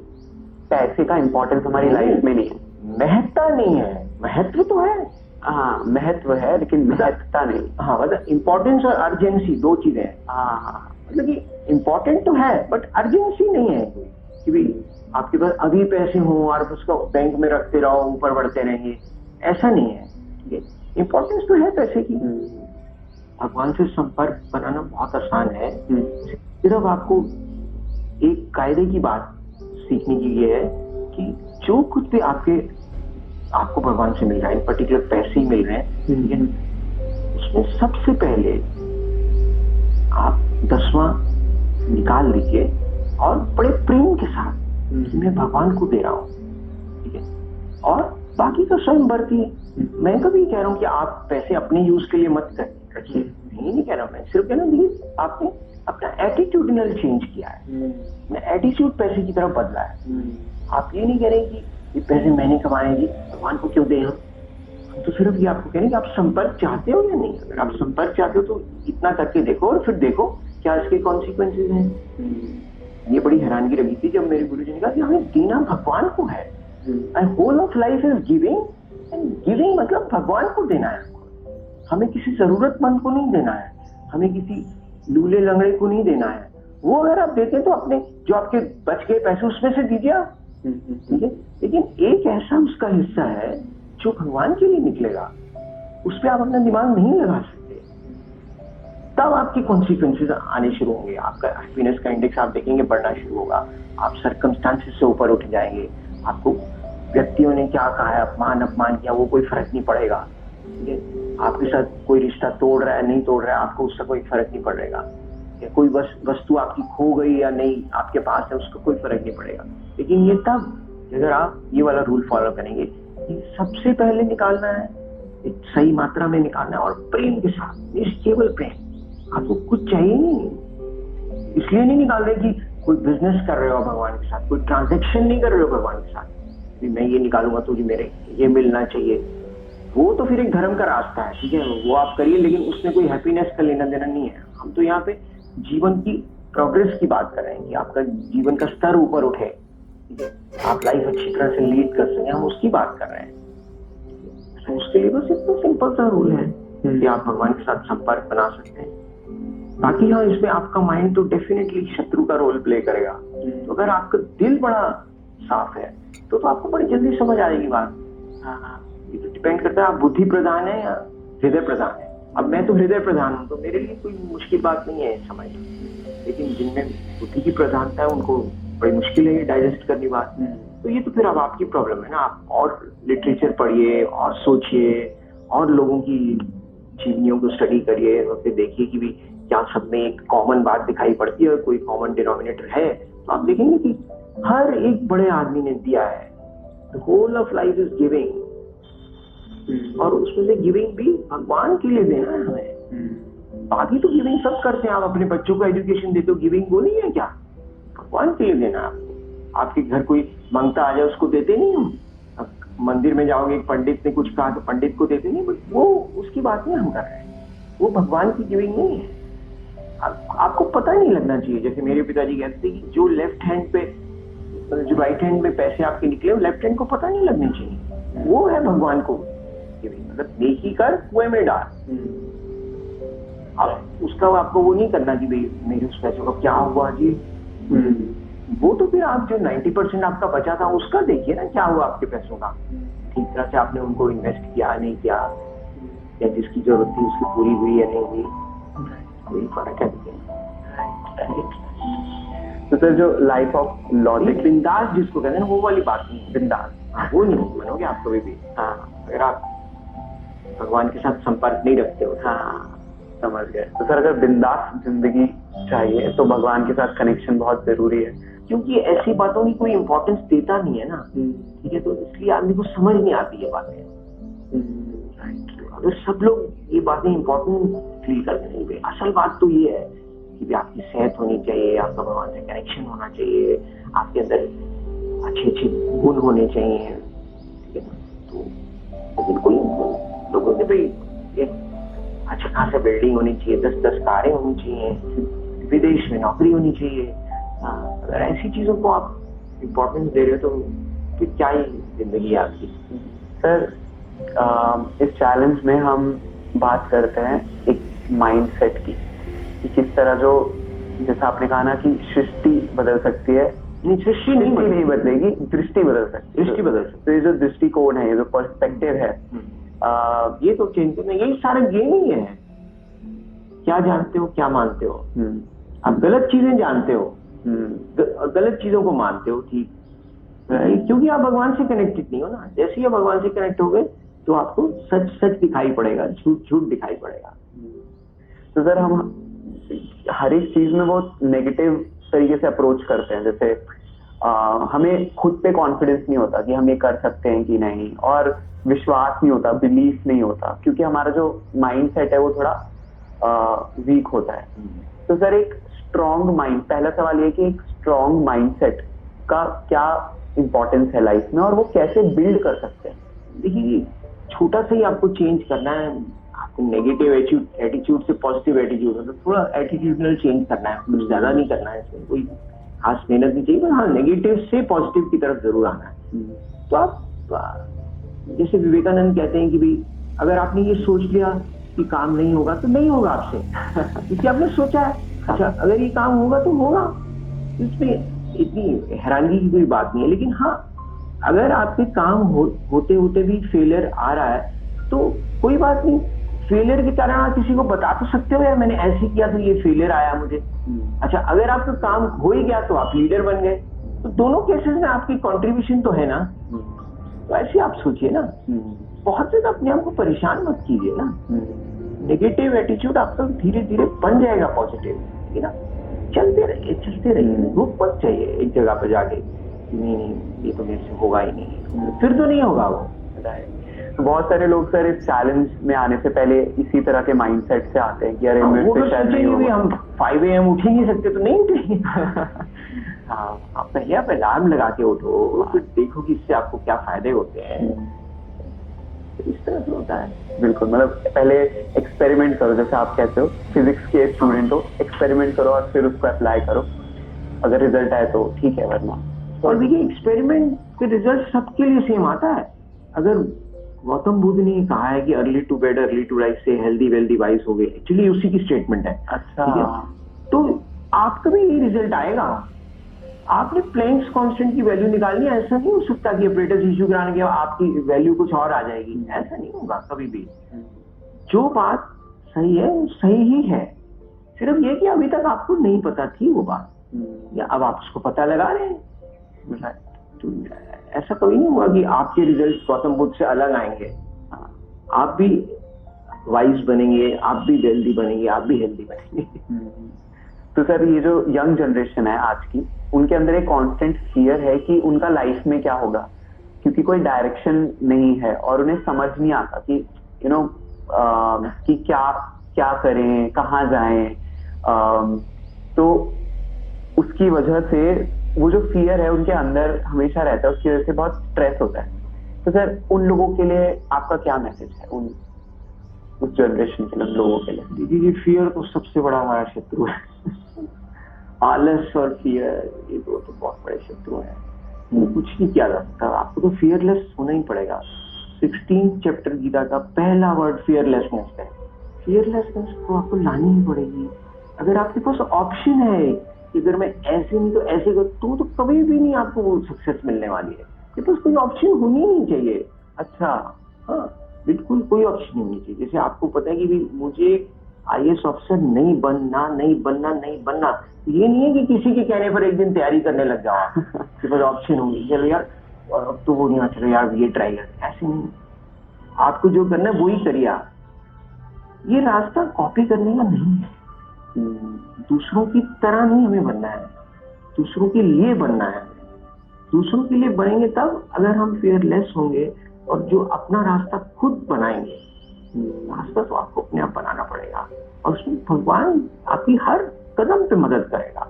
S2: पैसे का इम्पोर्टेंस हमारी लाइफ में नहीं है?
S1: महत्ता नहीं है, महत्व तो है।
S2: हाँ, महत्व है, लेकिन महत्ता नहीं।
S1: हाँ, मतलब इम्पोर्टेंस और अर्जेंसी दो चीजें हैं।
S2: हाँ,
S1: मतलब कि इम्पोर्टेंट तो है, बट अर्जेंसी नहीं है कि भाई आपके पास अभी पैसे हो और उसको बैंक में रखते रहो, ऊपर बढ़ते रहेंगे, ऐसा नहीं है। ठीक है, इम्पोर्टेंस तो है पैसे की। भगवान से संपर्क बनाना बहुत आसान है। सिर्फ आपको एक कायदे की बात सीखने की ये है कि जो कुछ भी आपको भगवान से मिल रहा है, इन पर्टिकुलर पैसे ही मिल रहे हैं, लेकिन उसमें सबसे पहले आप 10वां निकाल लीजिए और बड़े प्रेम के साथ कि मैं भगवान को दे रहा हूँ। ठीक है, और बाकी का स्वयं बरतिए। मैं कभी कह रहा हूँ कि आप पैसे अपने यूज के लिए मत रखिए, नहीं कह रहा हूँ। मैं सिर्फ कह रहा हूँ आपने अपना एटीट्यूडनल चेंज किया है, एटीट्यूड पैसे की तरफ बदला है। आप ये नहीं कह रहे कि ये पैसे मैंने कमाए जी, भगवान को क्यों दें हम। तो सिर्फ ये आपको कह रहे हैं कि आप संपर्क चाहते हो या नहीं। अगर आप संपर्क चाहते हो तो इतना करके देखो और फिर देखो क्या इसके कॉन्सिक्वेंसेज हैं। ये बड़ी हैरानगी लगी थी जब मेरे गुरुजी ने कहा कि हमें देना भगवान को है। Whole of life is giving, and giving मतलब भगवान को देना है। हमें किसी जरूरतमंद को नहीं देना है, हमें किसी लूले लंगड़े को नहीं देना है। वो अगर आप देते तो अपने जो आपके बच गए पैसे उसमें से दीजिए आप। ठीक है, लेकिन एक ऐसा उसका हिस्सा है जो भगवान के लिए निकलेगा, उस पर आप अपना दिमाग नहीं लगा सकते। तब आपके कॉन्सिक्वेंसेज आने शुरू होंगे, आपका हैप्पीनेस का इंडेक्स आप देखेंगे बढ़ना शुरू होगा, आप सर्कमस्टांसेस से ऊपर उठ जाएंगे। आपको व्यक्तियों ने क्या कहा है, अपमान किया, वो कोई फर्क नहीं पड़ेगा। ठीक है, आपके साथ कोई रिश्ता तोड़ रहा है नहीं तोड़ रहा है, आपको उससे कोई फर्क नहीं पड़ेगा। कोई वस्तु आपकी खो गई या नहीं आपके पास है, उसका कोई फर्क नहीं पड़ेगा। लेकिन ये तब अगर आप ये वाला रूल फॉलो करेंगे कि सबसे पहले निकालना है, एक सही मात्रा में निकालना है और प्रेम के साथ, निश्चेवल प्रेम। आपको कुछ चाहिए नहीं, इसलिए नहीं निकाल रहे कि कोई बिजनेस कर रहे हो भगवान के साथ, कोई ट्रांजैक्शन नहीं कर रहे हो भगवान के साथ कि मैं ये निकालूंगा तो मेरे ये मिलना चाहिए, वो तो फिर एक धर्म का रास्ता है, ठीक है, वो आप करिए, लेकिन उसमें कोई हैप्पीनेस का लेना देना नहीं है। हम तो यहाँ पे जीवन की प्रोग्रेस की बात कर रहे हैं कि आपका जीवन का स्तर ऊपर उठे, ठीक है, आप लाइफ अच्छी तरह से लीड कर सकें, हम उसकी बात कर रहे हैं। तो उसके लिए बस इतना सिंपल सा रूल है कि आप भगवान के साथ संपर्क बना सकते हैं। बाकी हाँ, इसमें आपका माइंड तो डेफिनेटली शत्रु का रोल प्ले करेगा। तो अगर आपका दिल बड़ा साफ है तो आपको बड़ी जल्दी समझ आएगी बात। ये तो डिपेंड करता है आप बुद्धि प्रधान है या हृदय प्रधान है। अब मैं तो हृदय प्रधान हूँ, तो मेरे लिए कोई मुश्किल बात नहीं है समझना, लेकिन जिनमें बुद्धि की प्रधानता है उनको बड़ी मुश्किल है ये डाइजेस्ट करनी बात। तो ये तो फिर अब आपकी प्रॉब्लम है ना, आप और लिटरेचर पढ़िए और सोचिए और लोगों की जीवनियों को स्टडी करिए और फिर देखिए कि भी क्या सब में एक कॉमन बात दिखाई पड़ती है और कोई कॉमन डिनोमिनेटर है। तो आप देखेंगे कि हर एक बड़े आदमी ने दिया है। The whole of life is giving, और उसमें से गिविंग भी भगवान के लिए देना है हमें। बाकी तो गिविंग सब करते हैं, आप अपने बच्चों को एजुकेशन देते हो, गिविंग वो नहीं है क्या? भगवान के लिए देना है आपको। आपके घर कोई मांगता आ जाए उसको देते नहीं हम। मंदिर में जाओगे, एक पंडित ने कुछ कहा तो पंडित को देते नहीं, बट वो उसकी बात नहीं हम कर रहे हैं, वो भगवान की गिविंग नहीं है। आपको पता नहीं लगना चाहिए। जैसे मेरे पिताजी कहते थे कि जो लेफ्ट हैंड पे, जो राइट हैंड में पैसे आपके निकले, वो लेफ्ट हैंड को पता नहीं लगने चाहिए। वो है भगवान को गिविंग। मतलब नेकी कर कुएं में डाल, अब उसका आपको वो नहीं करना कि भाई मेरे उस पैसों का क्या हुआ जी। वो तो फिर आप जो 90% आपका बचा था उसका देखिए ना, क्या हुआ आपके पैसों का, ठीक तरह से आपने उनको इन्वेस्ट किया नहीं किया, या जिसकी जरूरत थी उसकी पूरी हुई या नहीं हुई, कोई फर्क है।
S2: तो सर जो लाइफ ऑफ लॉजिक,
S1: बिंदास जिसको कहते हैं वो वाली बात नहीं,
S2: बिंदास
S1: वो नहीं बनोगे आप कभी भी। हाँ, अगर आप भगवान के साथ संपर्क नहीं रखते हो।
S2: हाँ, समझ गए। तो सर अगर बिंदास जिंदगी चाहिए तो भगवान के साथ कनेक्शन बहुत जरूरी है,
S1: क्योंकि ऐसी बातों की कोई इम्पोर्टेंस देता नहीं है ना, ठीक है, तो इसलिए आदमी को समझ नहीं आती है बातें। अगर सब लोग ये बातें इम्पोर्टेंट फील करते हैं, असल बात तो ये है कि आपकी सेहत होनी चाहिए, आपका भगवान से कनेक्शन होना चाहिए, आपके अंदर अच्छे अच्छे गुण होने चाहिए, ठीक है। तो लेकिन कोई लोगों ने भाई अच्छा खासा बिल्डिंग होनी चाहिए, 10-10 कारें होनी चाहिए, विदेश में नौकरी होनी चाहिए। अगर ऐसी चीजों को आप इम्पोर्टेंस दे रहे हो तो फिर क्या ही जिंदगी है आपकी।
S2: सर इस चैलेंज में हम बात करते हैं एक माइंडसेट की, कि किस तरह जो, जैसा आपने कहा ना कि सृष्टि बदल सकती है,
S1: सृष्टि नहीं
S2: बदलेगी, दृष्टि बदल सकती है,
S1: दृष्टि बदल सकती है।
S2: तो ये जो दृष्टिकोण है, ये जो पर्सपेक्टिव है,
S1: ये तो चेंज करना, यही सारा गेम ही है। क्या जानते हो, क्या मानते हो। आप गलत चीजें जानते हो, गलत चीजों को मानते हो, ठीक, क्योंकि आप भगवान से कनेक्टेड नहीं हो ना। जैसे ही आप भगवान से कनेक्ट हो गए तो आपको सच सच दिखाई पड़ेगा, झूठ झूठ दिखाई पड़ेगा।
S2: तो सर हम हर एक चीज में बहुत नेगेटिव तरीके से अप्रोच करते हैं, जैसे हमें खुद पे कॉन्फिडेंस नहीं होता कि हम ये कर सकते हैं कि नहीं, और विश्वास नहीं होता, बिलीफ नहीं होता, क्योंकि हमारा जो माइंड सेट है वो थोड़ा वीक होता है। तो सर एक स्ट्रॉन्ग माइंड, पहला सवाल ये कि एक स्ट्रॉन्ग माइंड सेट का क्या इम्पोर्टेंस है लाइफ में, और वो कैसे बिल्ड कर सकते हैं?
S1: देखिए, छोटा सा ही आपको चेंज करना है। आपको नेगेटिव एटीट्यूड से पॉजिटिव एटीट्यूड, मतलब थोड़ा एटीट्यूडनल चेंज करना है, कुछ ज्यादा नहीं करना है, इसमें कोई खास मेहनत नहीं चाहिए, पर हाँ नेगेटिव से पॉजिटिव की तरफ जरूर आना है। तो आप जैसे विवेकानंद कहते हैं कि भाई अगर आपने ये सोच लिया कि काम नहीं होगा तो नहीं होगा आपसे, क्योंकि आपने सोचा है। अच्छा, अगर ये काम होगा तो होगा, इसमें इतनी हैरानगी की कोई बात नहीं है। लेकिन हाँ, अगर आपके काम होते होते भी फेलियर आ रहा है तो कोई बात नहीं, फेलियर के कारण आप किसी को बता तो सकते हो, यार मैंने ऐसे किया तो ये फेलियर आया मुझे। अच्छा, अगर आपका काम हो ही गया तो आप लीडर बन गए, तो दोनों केसेस में आपकी कंट्रीब्यूशन तो है ना। तो ऐसे आप सोचिए ना, बहुत ज्यादा अपने आप को परेशान मत कीजिए ना। नेगेटिव एटीट्यूड आपका धीरे धीरे बन जाएगा पॉजिटिव, ठीक है ना। चलते रहिए, रुक मत चाहिए एक जगह पर जाके, नहीं ये तो मेरे से होगा ही नहीं, फिर तो नहीं होगा वो।
S2: राइट। तो बहुत सारे लोग सर इस चैलेंज में आने से पहले इसी तरह के माइंडसेट से आते हैं कि अरे
S1: वो तो सोचेंगे हम 5 AM उठ ही नहीं सकते तो नहीं उठेंगे। हाँ, आप पहले अलार्म लगा के उठो, फिर देखो कि इससे आपको क्या फायदे होते हैं। इस तरह से होता है।
S2: बिल्कुल, मतलब पहले एक्सपेरिमेंट करो, जैसे आप कहते हो फिजिक्स के स्टूडेंट हो, एक्सपेरिमेंट करो और फिर उसको अप्लाई करो, अगर रिजल्ट आए तो ठीक है, वरना।
S1: और देखिए एक्सपेरिमेंट के रिजल्ट सबके लिए सेम आता है। अगर गौतम बुद्ध ने कहा है कि early to bed early to rise से हेल्दी वेल्दी वाइज हो गए, एक्चुअली उसी की स्टेटमेंट है।
S2: अच्छा,
S1: ठीक है, तो आपका भी यही रिजल्ट आएगा। आपने प्लैंक्स कांस्टेंट की वैल्यू निकालनी है, ऐसा नहीं हो सकता कि ऑपरेटर्स इश्यू कराने के बाद आपकी वैल्यू कुछ और आ जाएगी, ऐसा नहीं होगा कभी भी। जो बात सही है वो सही ही है, सिर्फ ये कि अभी तक आपको नहीं पता थी वो बात, या अब आप उसको पता लगा रहे हैं। तो ऐसा कभी नहीं हुआ कि आपके रिजल्ट गौतम बुद्ध से अलग आएंगे। आप भी वाइज बनेंगे, आप भी वेल्दी बनेंगे, आप भी हेल्दी बनेंगे।
S2: तो सर ये जो यंग जनरेशन है आज की, उनके अंदर एक कांस्टेंट फियर है कि उनका लाइफ में क्या होगा, क्योंकि कोई डायरेक्शन नहीं है और उन्हें समझ नहीं आता कि कि क्या क्या करें, कहाँ जाएं। तो उसकी वजह से वो जो फियर है उनके अंदर हमेशा रहता है, उसकी वजह से बहुत स्ट्रेस होता है। तो सर उन लोगों के लिए आपका क्या मैसेज है, उस जनरेशन के लोगों के लिए?
S1: दीदी, फियर तो सबसे बड़ा हमारा शत्रु है। आलस और फियर, ये दो तो बहुत बड़े शत्रु हैं। कुछ नहीं किया जा सकता, आपको तो फियरलेस होना ही पड़ेगा। 16 चैप्टर गीता का पहला वर्ड फियरलेसनेस है। फियरलेसनेस तो आपको लानी ही पड़ेगी। अगर आपके पास ऑप्शन है कि अगर मैं ऐसे नहीं तो ऐसे कर, तो कभी भी नहीं आपको वो सक्सेस मिलने वाली है। कि तो कोई ऑप्शन होनी नहीं चाहिए।
S2: अच्छा,
S1: हाँ, बिल्कुल कोई ऑप्शन नहीं होनी चाहिए। जैसे आपको पता है कि भी मुझे IAS ऑफिसर नहीं बनना, नहीं बनना, नहीं बनना, ये नहीं है कि किसी के कहने पर एक दिन तैयारी करने लग जाओ कि बस ऑप्शन होंगी, चलो यार अब तो वो नहीं, चलो यार ये ट्राई करते, ऐसे नहीं। आपको जो करना है वही करिए आप। ये रास्ता कॉपी करने का नहीं है। दूसरों की तरह नहीं हमें बनना है, दूसरों के लिए बनना है। दूसरों के लिए बनेंगे तब अगर हम फियरलेस होंगे और जो अपना रास्ता खुद बनाएंगे। रास्ता तो आपको अपने आप बनाना पड़ेगा और उसमें भगवान आपकी हर कदम पे मदद करेगा।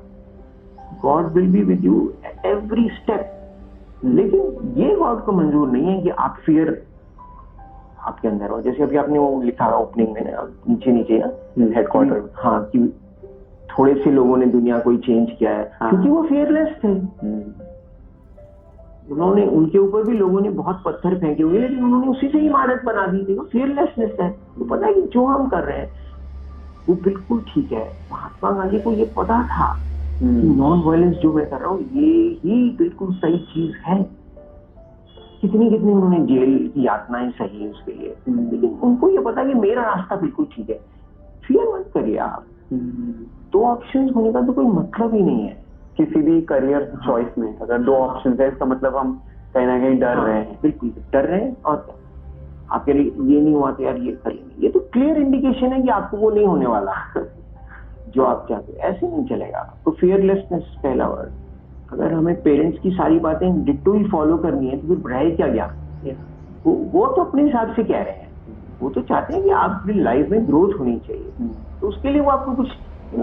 S1: God will be with you at every step. लेकिन ये गॉड को मंजूर नहीं है कि आप फियर आपके अंदर हो। जैसे अभी आपने वो लिखा ओपनिंग में नीचे ना हेडक्वार्टर, हाँ, कि थोड़े से लोगों ने दुनिया को चेंज किया है, क्योंकि वो फियरलेस थे। उन्होंने, उनके ऊपर भी लोगों ने बहुत पत्थर फेंके हुए, लेकिन उन्होंने उसी से इमारत बना दी थी। वो फियरलेसनेस है। तो पता है कि जो हम कर रहे हैं वो बिल्कुल ठीक है। महात्मा गांधी को ये पता था कि नॉन वायलेंस जो मैं कर रहा हूँ ये ही बिल्कुल सही चीज है। कितनी उन्होंने जेल की यातनाएं सही उसके लिए, लेकिन उनको ये पता कि मेरा रास्ता बिल्कुल ठीक है। फियर मत करिए आप। दो ऑप्शंस होने का तो कोई मतलब ही नहीं है
S2: किसी भी करियर चॉइस में। अगर दो ऑप्शन है इसका मतलब हम कहीं ना कहीं डर रहे हैं।
S1: बिल्कुल डर रहे हैं। और आपके लिए ये नहीं हुआ तो यार ये कर लेंगे, ये तो क्लियर इंडिकेशन है कि आपको वो नहीं होने वाला जो आप चाहते। ऐसे नहीं चलेगा। तो फियरलेसनेस पहला वर्ड। अगर हमें पेरेंट्स की सारी बातें डिट्टो ही फॉलो करनी है तो फिर रहे क्या ज्ञान। वो तो अपने हिसाब से कह रहे हैं, वो तो चाहते हैं कि आपकी लाइफ में ग्रोथ होनी चाहिए। तो उसके लिए वो आपको कुछ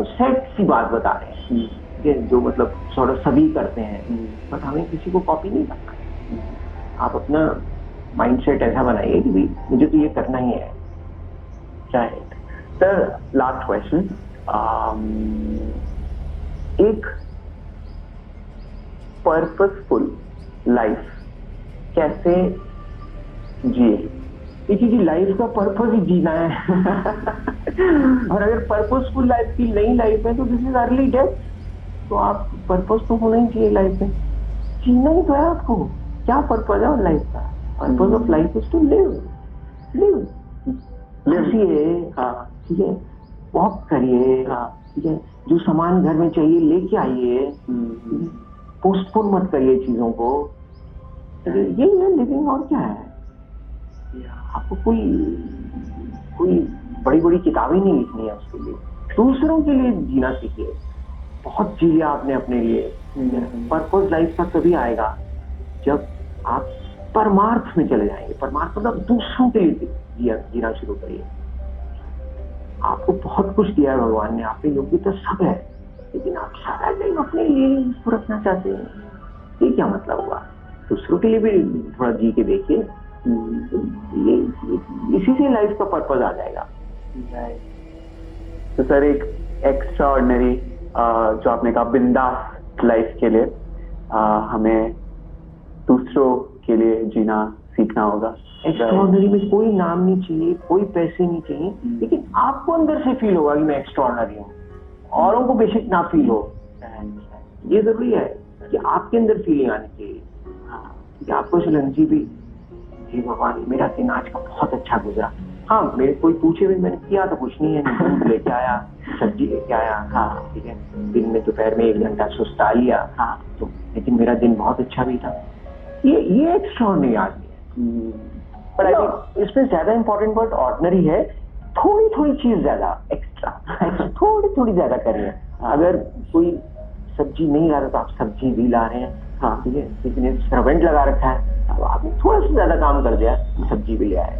S1: सेट सी बात बता रहे हैं जो मतलब थोड़ा सभी करते हैं, बट हमें किसी को कॉपी नहीं करना है। आप अपना माइंडसेट ऐसा बनाइए कि भाई मुझे तो ये करना ही है।
S2: Right sir, last question. एक पर्पसफुल लाइफ कैसे जिए?
S1: देखिए जी, लाइफ का पर्पस ही जीना है। और अगर पर्पसफुल लाइफ की नई लाइफ है तो दिस इज अर्ली डेथ। तो आप पर्पस तो होना ही चाहिए लाइफ में, जीना ही तो है आपको। क्या पर्पस है लाइफ का? Purpose of life is to live. हंसिए, ठीक है, वॉक करिए, ठीक है, जो सामान घर में चाहिए लेके आइए, पोस्टपोन मत करिए चीजों को। ये है लिविंग, और क्या है। आपको कोई बड़ी बड़ी किताबें नहीं लिखनी है उसके लिए। दूसरों के लिए जीना सीखिए। बहुत जिया आपने अपने लिए। पर्पस लाइफ का तभी आएगा जब आप परमार्थ में चले जाएंगे। परमार्थ मतलब दूसरों के लिए जीना शुरू करिए। आपको बहुत कुछ दिया है भगवान ने, आप में योग्यता सब है, लेकिन आप सारा टाइम अपने लिए ही रखना चाहते हैं। ये क्या मतलब हुआ? दूसरों के लिए भी थोड़ा जी के देखिए। ये इसी से लाइफ का पर्पस आ जाएगा।
S2: तो सर एक एक्स्ट्रा ऑर्डिनरी जो आपने कहा बिंदास लाइफ के लिए हमें दूसरों के लिए जीना सीखना होगा।
S1: एक्स्ट्राऑर्डिनरी में कोई नाम नहीं चाहिए, कोई पैसे नहीं चाहिए, लेकिन आपको अंदर से फील होगा कि मैं एक्स्ट्राऑर्डिनरी हूँ। औरों को बेशक ना फील हो, ये जरूरी है कि आपके अंदर फीलिंग आनी चाहिए। कि आपको जी भी, जी भगवान मेरा दिन आज का बहुत अच्छा गुजरा। हाँ, मेरे कोई पूछे भी मैंने किया तो कुछ नहीं है, दूध लेके आया, सब्जी लेके आया, हाँ ठीक है, दिन में दोपहर में 1 घंटा सुस्ता लिया, हाँ तो लेकिन मेरा दिन बहुत अच्छा भी था। ये एक्स्ट्राऑर्डिनरी आदमी है। पर आई थिंक इसमें ज्यादा इंपॉर्टेंट वर्ड ऑर्डिनरी है। थोड़ी थोड़ी चीज ज्यादा एक्स्ट्रा थोड़ी ज्यादा करिए। अगर कोई सब्जी नहीं ला रहा तो आप सब्जी भी ला रहे हैं, हाँ ठीक है, किसी ने सर्वेंट लगा रखा है तो आपने थोड़ा सा ज्यादा काम कर दिया, सब्जी भी ले आए।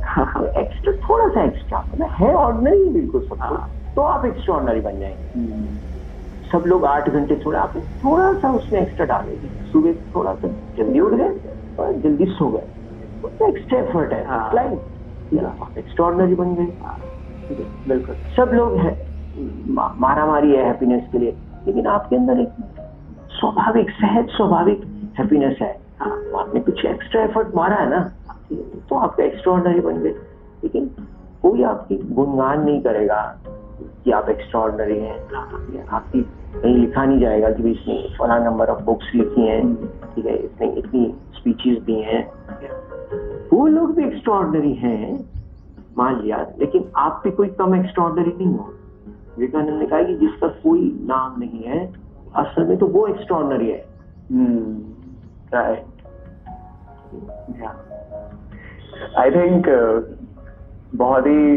S1: एक्स्ट्रा थोड़ा सा एक्स्ट्रा मतलब है ऑर्डिनरी बिल्कुल सब कुछ, तो आप एक्स्ट्राऑर्डिनरी बन जाएंगे। सब लोग 8 घंटे सोए, आपने थोड़ा सा उसमें एक्स्ट्रा डालेगी। सुबह थोड़ा सा जल्दी उठ गए और जल्दी सो गए, एक्स्ट्रा एफर्ट है, आप एक्स्ट्राऑर्डिनरी बन गए। बिल्कुल सब लोग है मारा मारी है हैप्पीनेस के लिए, लेकिन आपके अंदर एक स्वाभाविक सहज स्वाभाविक हैप्पीनेस है। आपने कुछ एक्स्ट्रा एफर्ट मारा है ना, तो आपका एक्स्ट्राऑर्डिनरी बन गए। लेकिन कोई आपकी गुणगान नहीं करेगा कि आप एक्स्ट्राऑर्डिनरी हैं। आपकी कहीं लिखा नहीं जाएगा कि इसने फला नंबर ऑफ बुक्स लिखी हैं, ठीक है, इसने इतनी स्पीचेस दी हैं। वो लोग भी एक्स्ट्राऑर्डिनरी हैं मान लिया, लेकिन आप भी कोई कम एक्स्ट्राऑर्डिनरी नहीं हो। विवेकानंद ने कहा कि जिसका कोई नाम नहीं है असल में तो वो एक्स्ट्राऑर्डिनरी है। राइट,
S2: आई थिंक बहुत ही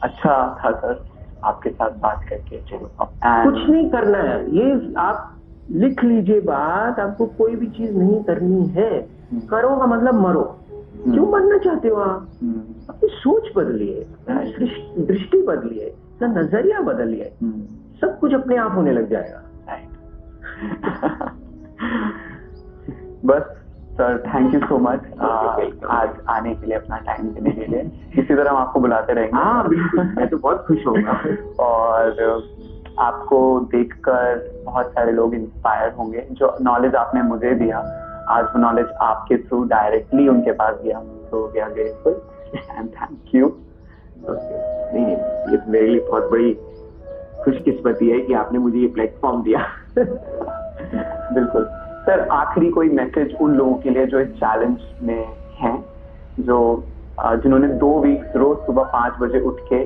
S2: अच्छा था सर आपके साथ बात करके।
S1: कुछ नहीं करना है, ये आप लिख लीजिए बात, आपको कोई भी चीज नहीं करनी है। करो का मतलब मरो। क्यों मरना चाहते हो आप? अपनी सोच बदलिए, दृष्टि बदलिए, नजरिया बदलिए, सब कुछ अपने आप होने लग जाएगा।
S2: बस sir thank you so much आज आने के लिए, अपना टाइम देने के लिए। इसी तरह हम आपको बुलाते रहेंगे।
S1: हाँ बिल्कुल, मैं तो बहुत खुश होऊंगा।
S2: और आपको देखकर बहुत सारे लोग इंस्पायर होंगे। जो नॉलेज आपने मुझे दिया आज, वो नॉलेज आपके थ्रू डायरेक्टली उनके पास गया, तो we are grateful and thank you.
S1: नहीं, ये मेरे लिए बहुत बड़ी खुशकिस्मती है कि आपने मुझे ये प्लेटफॉर्म दिया।
S2: बिल्कुल सर, आखिरी कोई मैसेज उन लोगों के लिए जो इस चैलेंज में हैं, जो जिन्होंने 2 वीक्स रोज सुबह 5 बजे उठ के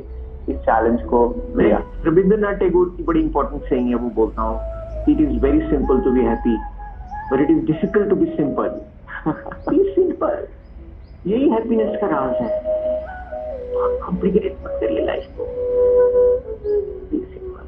S2: इस चैलेंज को लिया।
S1: रविंद्रनाथ टैगोर की बड़ी इंपॉर्टेंट सेइंग है, वो बोलता हूँ, it is very simple to be happy but it is difficult to be simple. Be simple, यही हैप्पीनेस का राज है। आप कॉम्प्लिकेटेड मत करिए लाइफ को, बी सिंपल।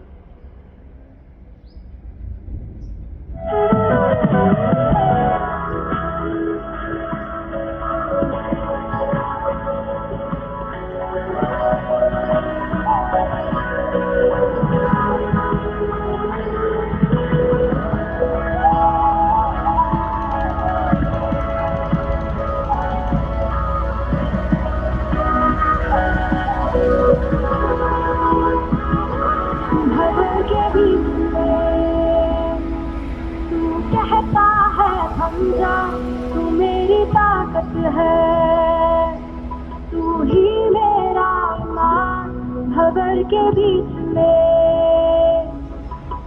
S3: तू मेरी ताकत है, तू ही मेरा ईमान भंवर के बीच में।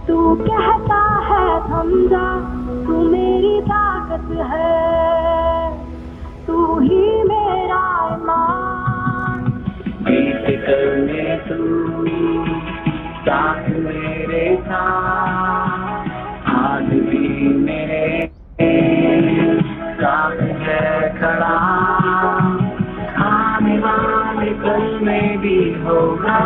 S3: तू कहता है थम जा, तू मेरी ताकत है, तू ही मेरा ईमान।
S4: बेफिक्र में तू साथ मेरे साथ, आज भी मेरे साथ है खड़ा, आने वाले कल में भी होगा।